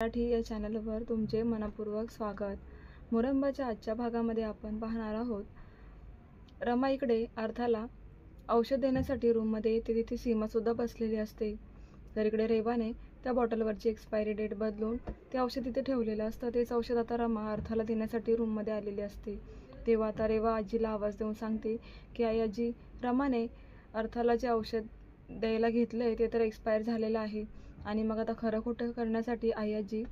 मराठी या चॅनलवर तुमचे मनपूर्वक स्वागत. मुरंबाच्या आजच्या भागामध्ये आपण पाहणार आहोत रमा इकडे अर्थाला औषध देण्यासाठी रूममध्ये येते. तिथे सीमासुद्धा बसलेली असते. तर इकडे रेवाने त्या बॉटलवरची एक्सपायरी डेट बदलून ते औषध तिथे ठेवलेलं असतं. तेच औषध आता रमा अर्थाला देण्यासाठी रूममध्ये आलेली असते. तेव्हा आता रेवा आजीला आवाज देऊन सांगते की आई आजी, रमाने अर्थाला जे औषध द्यायला घेतलंय ते तर एक्सपायर झालेलं आहे. आणि मग आता खरं खोटं करण्यासाठी आई आजी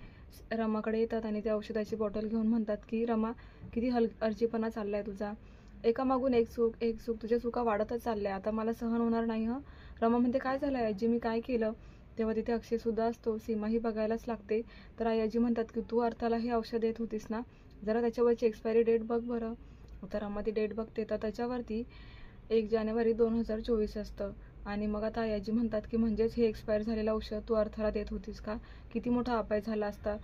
रमाकडे येतात आणि त्या औषधाची बॉटल घेऊन म्हणतात की रमा, किती अर्जीपणा चाललाय तुझा. एकामागून एक चूक तुझ्या चुका वाढतच चालल्या. आता मला सहन होणार नाही हं. रमा म्हणते काय झालंय आजी, मी काय केलं. तेव्हा तिथे अक्षय सुद्धा असतो. सीमाही बघायलाच लागते. तर आई आजी म्हणतात की तू अर्थाला हे औषध देत होतीस ना, जरा त्याच्यावरची एक्सपायरी डेट बघ बरं. आता रमा ती डेट बघते तर त्याच्यावरती 1 जानेवारी 2024 असतं. आणि मग आता आजी म्हणतात की म्हणजेच हे एक्सपायर झालेलं औषध तू अर्थाला देत होतीस का. किती मोठा अपाय झाला असता.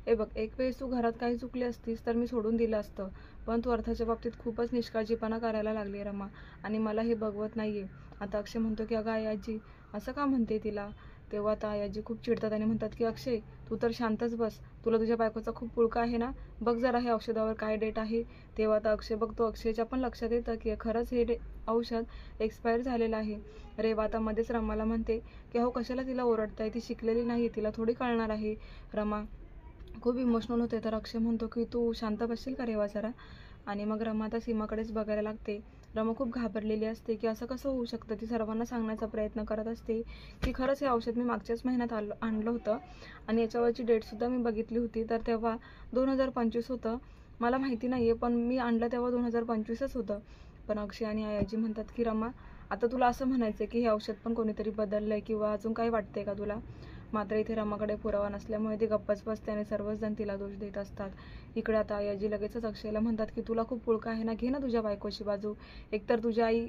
बघ, एक वेळेस तू घरात काही चुकली असतीस तर मी सोडून दिलं असतं, पण तू अर्थाच्या बाबतीत खूपच निष्काळजीपणा करायला लागली रमा, आणि मला हे बघवत नाहीये. आता अक्षय म्हणतो की अगं आई आजी, असं का म्हणते तिला. तेव्हा आता आजी खूप चिडतात आणि म्हणतात की अक्षय, तू तर शांतच बस. तुला तुझ्या बायकोचा खूप पुळका आहे ना. बघ जरा हे औषधावर काय डेट आहे. तेव्हा आता अक्षय बघतो. अक्षयच्या पण लक्षात येतं की खरंच हे औषध एक्सपायर झालेलं आहे. रेवा आता मध्येच रमाला म्हणते की हो, कशाला तिला ओरडताय, ती शिकलेली नाही, तिला थोडी कळणार आहे. रमा खूप इमोशनल होते. तर अक्षय म्हणतो की तू शांत बसशील का रेवा जरा. आणि मग रमा आता सीमाकडेच बघायला लागते. रमा खूप घाबरलेली असते की असं कसं होऊ शकतं. ती सर्वांना सांगण्याचा प्रयत्न करत असते की खरंच हे औषध मी मागच्याच महिन्यात आणलं होतं आणि याच्यावरची डेटसुद्धा मी बघितली होती. तर तेव्हा 2025 होतं. मला माहिती नाही आहे, पण मी आणलं तेव्हा 2025च होतं. पण अक्षय आणि आजी म्हणतात की रमा, आता तुला असं म्हणायचं की हे औषध पण कोणीतरी बदललंय किंवा अजून काही वाटतंय का तुला. मात्र इथे रमाकडे पुरावा नसल्यामुळे ती गप्पच बसते आणि सर्वच जण तिला दोष देत असतात. इकडे आता आजी लगेचच अक्षयला म्हणतात की तुला खूप पुळका आहे ना, घे ना तुझ्या बायकोची बाजू. एकतर तुझी आई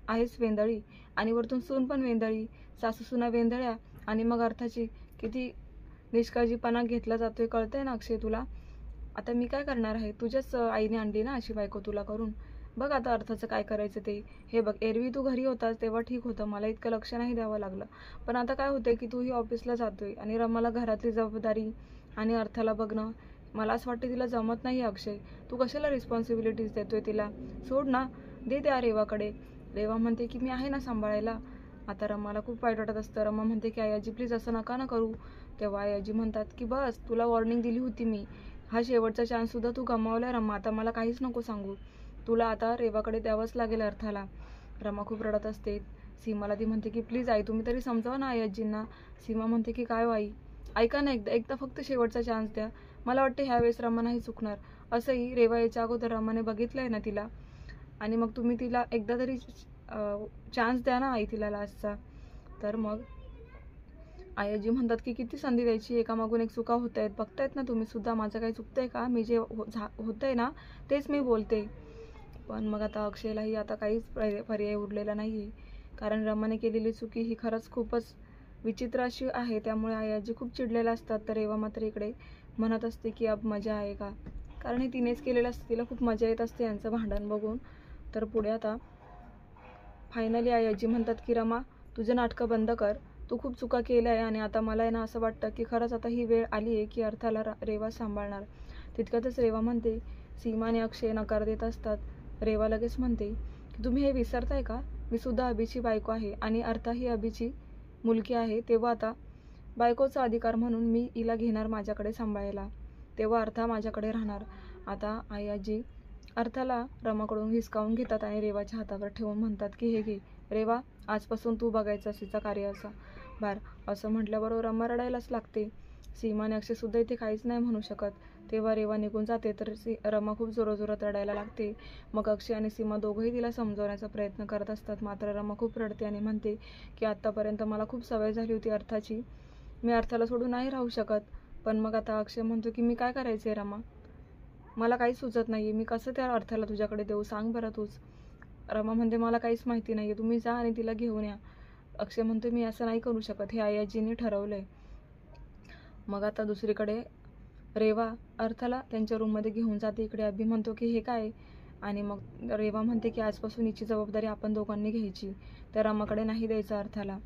आहेच वेंदळी आणि वरतून सून पण वेंदळी, सासू सुना वेंदळ्या, आणि मग अर्थाची किती निष्काळजीपणा घेतला जातोय कळतंय ना अक्षय तुला. आता मी काय करणार आहे, तुझ्याच आईने आणली ना अशी बायको तुला करून. बघ आता अर्थाचं काय करायचं ते. हे बघ, एरवी तू घरी होतास तेव्हा ठीक होतं, मला इतकं लक्ष नाही द्यावं लागलं. पण आता काय होतंय की तूही ऑफिसला जातोय आणि रमाला घरातली जबाबदारी आणि अर्थाला बघणं, मला असं वाटतं तिला जमत नाही. अक्षय, तू कशाला रिस्पॉन्सिबिलिटीज देतोय तिला. सोड ना, दे त्या रेवाकडे. रेवा म्हणते की मी आहे ना सांभाळायला. आता रमाला खूप वाईट वाटत असतं. रमा म्हणते की आजी प्लीज असं नका ना करू. तेव्हा आजी म्हणतात की बस, तुला वॉर्निंग दिली होती मी, हा शेवटचा चान्स सुद्धा तू गमावलाय रमा. आता मला काहीच नको सांगू, तुला आता रेवाकडे द्यावंच लागेल अर्थाला. रमा खूप रडत असते. सीमाला ती म्हणते की प्लीज आई, तुम्ही तरी समजावा ना आई आजींना. सीमा म्हणते की काय आई, ऐका ना, एकदा फक्त शेवटचा चान्स द्या. मला वाटतं ह्या वेळेस रमा नाही चुकणार. असंही रेवा याच्या अगोदर रमाने बघितलंय ना तिला, आणि मग तुम्ही तिला एकदा तरी चान्स द्या ना आई तिला लास्टचा. तर मग आजी म्हणतात की किती संधी द्यायची, एकामागून एक चुका होत आहेत, बघतायत ना तुम्ही सुद्धा, माझं काही चुकतंय का. मी जे होतंय ना तेच मी बोलते. पण मग आता अक्षयलाही आता काहीच पर्याय उरलेला नाहीये, कारण रमाने केलेली चुकी ही खरंच खूपच विचित्र अशी आहे. त्यामुळे आजी खूप चिडलेल्या असतात. तर रेवा मात्र इकडे म्हणत असते की अब मजा आहे का, कारण हे तिनेच केलेलं असतं, तिला खूप मजा येत असते यांचं भांडण बघून. तर पुढे आता फायनली आजी म्हणतात की रमा, तुझं नाटकं बंद कर, तू खूप चुका केल्या आहे आणि आता मला आहे ना असं वाटतं की खरंच आता ही वेळ आली आहे की अर्थाला रेवा सांभाळणार. तितक्यातच रेवा म्हणते. सीमा आणि अक्षय नकार देत असतात. रेवा लगेच म्हणते की तुम्ही हे विसरताय का, मी सुद्धा अभिची बायको आहे आणि अर्था ही अभिची मुलगी आहे. तेव्हा आता बायकोचा अधिकार म्हणून मी हिला घेणार माझ्याकडे सांभाळायला, तेव्हा अर्था माझ्याकडे राहणार. आता आजी अर्थाला रमाकडून हिसकावून घेतात आणि रेवाच्या हातावर ठेवून म्हणतात की हे घे रेवा, आजपासून तू बघायचा तिचा कार्याचा भार. असं म्हटल्याबरोबर रमा रडायलाच लागते. सीमा आणि अक्षय सुद्धा इथे काहीच नाही म्हणू शकत. तेव्हा रेवा निघून जाते तर रमा खूप जोराजोरात रडायला लागते. मग अक्षय आणि सीमा दोघंही तिला समजवण्याचा प्रयत्न करत असतात. मात्र रमा खूप रडते आणि म्हणते की आत्तापर्यंत मला खूप सवय झाली होती अर्थाची, मी अर्थाला सोडून नाही राहू शकत. पण मग आता अक्षय म्हणतो की मी काय करायचे रमा, मला काहीच सुचत नाही, मी कसं त्या अर्थाला तुझ्याकडे देऊ, सांग बरं तूच. रमा म्हणते मला काहीच माहिती नाही आहे, तुम्ही जा आणि तिला घेऊन या. अक्षय म्हणतो मी असं नाही करू शकत, हे आजींनी ठरवलंय. मग आता दुसरीकडे रेवा अर्थाला त्यांच्या रूममध्ये घेऊन जाते. इकडे अभि म्हणतो की हे काय, आणि मग रेवा म्हणते की आजपासून हिची जबाबदारी आपण दोघांनी घ्यायची, त्या रमाकडे नाही द्यायचं अर्थाला.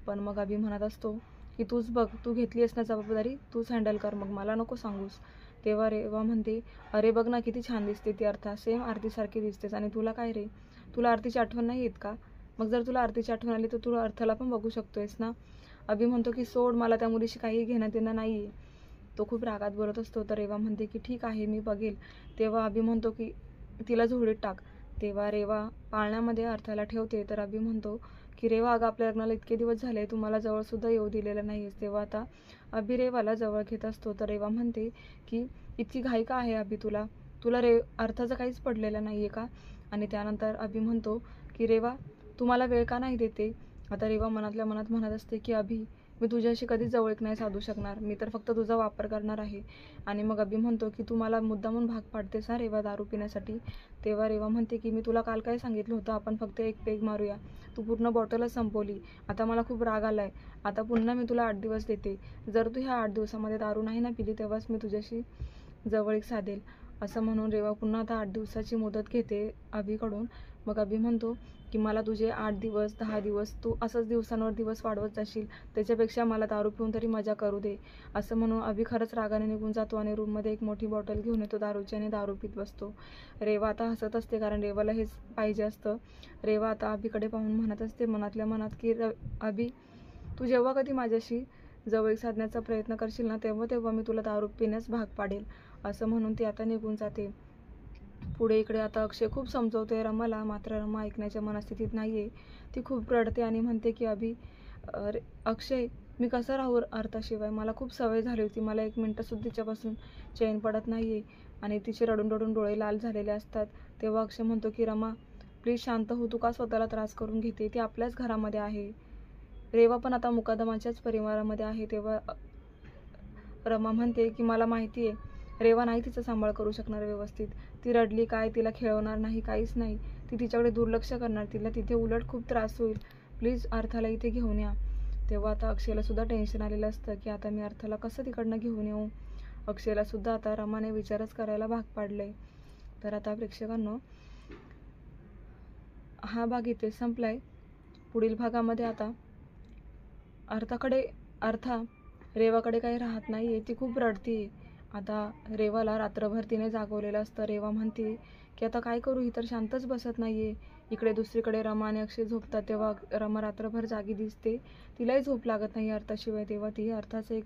पण मग अभि म्हणत असतो की तूच बघ, तू घेतली आहेस ना जबाबदारी, तूच हँडल कर, मग मला नको सांगूस. तेव्हा रेवा म्हणते, अरे बघ ना किती छान दिसते ती अर्था, सेम आरतीसारखी दिसतेस. आणि तुला काय रे, तुला आरतीची आठवण नाही येत का? मग जर तुला आरतीची आठवण आली तर तू अर्थाला पण बघू शकतोयस ना. अभि म्हणतो की सोड, मला त्या मुलीशी काही घेणं देणं नाही आहे. तो खूप रागात बोलत असतो. तर रेवा म्हणते की ठीक आहे, मी बघेल. तेव्हा अभि म्हणतो की तिला झोळीत टाक. तेव्हा रेवा पाळण्यामध्ये अर्थाला ठेवते. तर अभि म्हणतो की रेवा, अगं आपल्या लग्नाला इतके दिवस झाले, तू मला जवळसुद्धा येऊ दिलेलं नाही आहेस. तेव्हा आता अभि रेवाला जवळ घेत असतो. तर रेवा म्हणते की इतकी घाई का आहे अभि तुला, तुला अर्थाचं काहीच पडलेलं नाही आहे का? आणि त्यानंतर अभि म्हणतो की रेवा, तू मला वेळ का नाही देते? आता रेवा मनातल्या मनात म्हणत असते की अभि, मी तुझ्याशी कधीच जवळीक नाही साधू शकणार, मी तर फक्त तुझा वापर करणार आहे. आणि मग अभि म्हणतो की तू मला मुद्दामून भाग पाडतेस हा रेवा दारू पिण्यासाठी. तेव्हा रेवा म्हणते की मी तुला काल काय सांगितलं होतं, आपण फक्त एक पेग मारूया, तू पूर्ण बॉटलच संपवली. आता मला खूप राग आलाय. आता पुन्हा मी तुला 8 दिवस देते. जर तू ह्या 8 दिवसामध्ये दारू नाही ना पिली, तेव्हाच मी तुझ्याशी जवळीक साधेल. असं म्हणून रेवा पुन्हा आता 8 दिवसाची मुदत घेते अभिकडून. मग अभि म्हणतो की मला तुझे 8 दिवस 10 दिवस तू असंच दिवसांवर दिवस वाढवत जाशील, त्याच्यापेक्षा मला दारू पिऊन तरी मजा करू दे. असं म्हणून अभि खरंच रागाने निघून जातो आणि रूममध्ये एक मोठी बॉटल घेऊन येतो दारूची आणि दारू पित बसतो. रेवा आता हसत असते, कारण रेवाला हेच पाहिजे असतं. रेवा आता अभिकडे पाहून म्हणत असते मनातल्या मनात की अभि, तू जेव्हा कधी माझ्याशी जवळीक साधण्याचा प्रयत्न करशील ना, तेव्हा तेव्हा मी तुला दारू पिण्यास भाग पाडेल. असं म्हणून ती आता निघून जाते. पुढे इकडे आता अक्षय खूप समजवतोय रमाला, मात्र रमा ऐकण्याच्या मनस्थितीत नाहीये. ती खूप रडते आणि म्हणते की अक्षय, मी कसं राहू अर्थाशिवाय, मला खूप सवय झाली होती, मला 1 मिनिटंसुद्धा तिच्यापासून चैन पडत नाहीये. आणि तिचे रडून रडून डोळे लाल झालेले असतात. तेव्हा अक्षय म्हणतो की रमा, प्लीज शांत हो, तू का स्वतःला त्रास करून घेते, ती आपल्याच घरामध्ये आहे. रेवा पण आता मुकादमाच्याच परिवारामध्ये आहे. तेव्हा रमा म्हणते की मला माहिती आहे, रेवा नाही तिचा सांभाळ करू शकणार व्यवस्थित. ती रडली काय, तिला खेळवणार नाही, काहीच नाही. ती तिच्याकडे दुर्लक्ष करणार, तिला तिथे उलट खूप त्रास होईल. प्लीज अर्थाला इथे घेऊन या. तेव्हा आता अक्षयला सुद्धा टेन्शन आलेलं असतं की आता मी अर्थाला कसं तिकडनं घेऊन येऊ. अक्षयला सुद्धा आता रमाने विचारच करायला भाग पाडले. तर आता प्रेक्षकांनो, हा भाग इथे संपलाय. पुढील भागामध्ये आता अर्था रेवाकडे काही राहत नाहीये, ती खूप रडतीये. आता रेवाला रात्रभर तिने जागवलेलं असतं. रेवा म्हणते की आता काय करू, ही तर शांतच बसत नाहीये. इकडे दुसरीकडे रमा आणि अक्षय झोपतात, तेव्हा रमा रात्रभर जागी दिसते. तिलाही झोप लागत नाही अर्थाशिवाय. तेव्हा ती अर्थाचं एक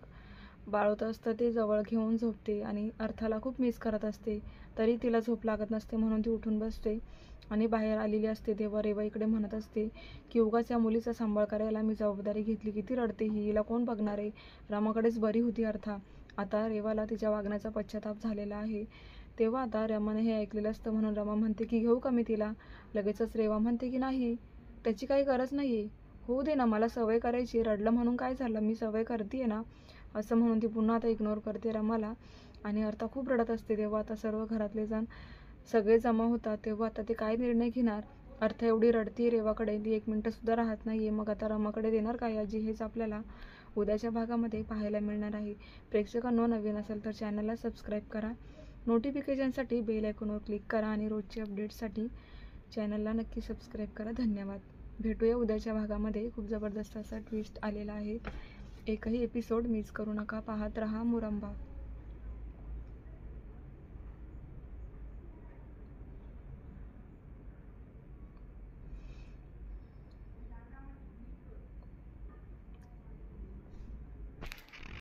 बाळोतं असतं ते जवळ घेऊन झोपते आणि अर्थाला खूप मिस करत असते. तरी तिला झोप लागत नसते, म्हणून ती उठून बसते आणि बाहेर आलेली असते. तेव्हा रेवा इकडे म्हणत असते की उगाच या मुलीचा सांभाळ करायला मी जबाबदारी घेतली, किती रडते ही, हिला कोण बघणार आहे. रमाकडेच बरी होती अर्था. आता रेवाला तिच्या वागण्याचा पश्चाताप झालेला आहे. तेव्हा आता रमाने हे ऐकलेलं असतं, म्हणून रमा म्हणते की घेऊ का मी तिला. लगेचच रेवा म्हणते की नाही, त्याची काही गरज नाही आहे, होऊ दे ना, मला सवय करायची, रडलं म्हणून काय झालं, मी सवय करते ना. असं म्हणून ती पुन्हा आता इग्नोर करते रमाला आणि अर्था खूप रडत असते. तेव्हा आता सर्व घरातले जण सगळे जमा होतात. तेव्हा आता ते काय निर्णय घेणार. अर्था एवढी रडती रेवाकडे, ती 1 मिनिटंसुद्धा राहत नाहीये. मग आता रमाकडे देणार काय आजी, हेच आपल्याला उद्याच्या भागामध्ये पाहायला मिळणार आहे. प्रेक्षकांनो, नवीन असेल तर चॅनलला सबस्क्राईब करा, नोटिफिकेशनसाठी बेल आयकॉनवर क्लिक करा आणि रोजचे अपडेट्ससाठी चॅनलला नक्की सबस्क्राईब करा. धन्यवाद. भेटूया उद्याच्या भागामध्ये. खूप जबरदस्त असा ट्विस्ट आलेला आहे. एकही एपिसोड मिस करू नका. पाहत रहा मुरंबा.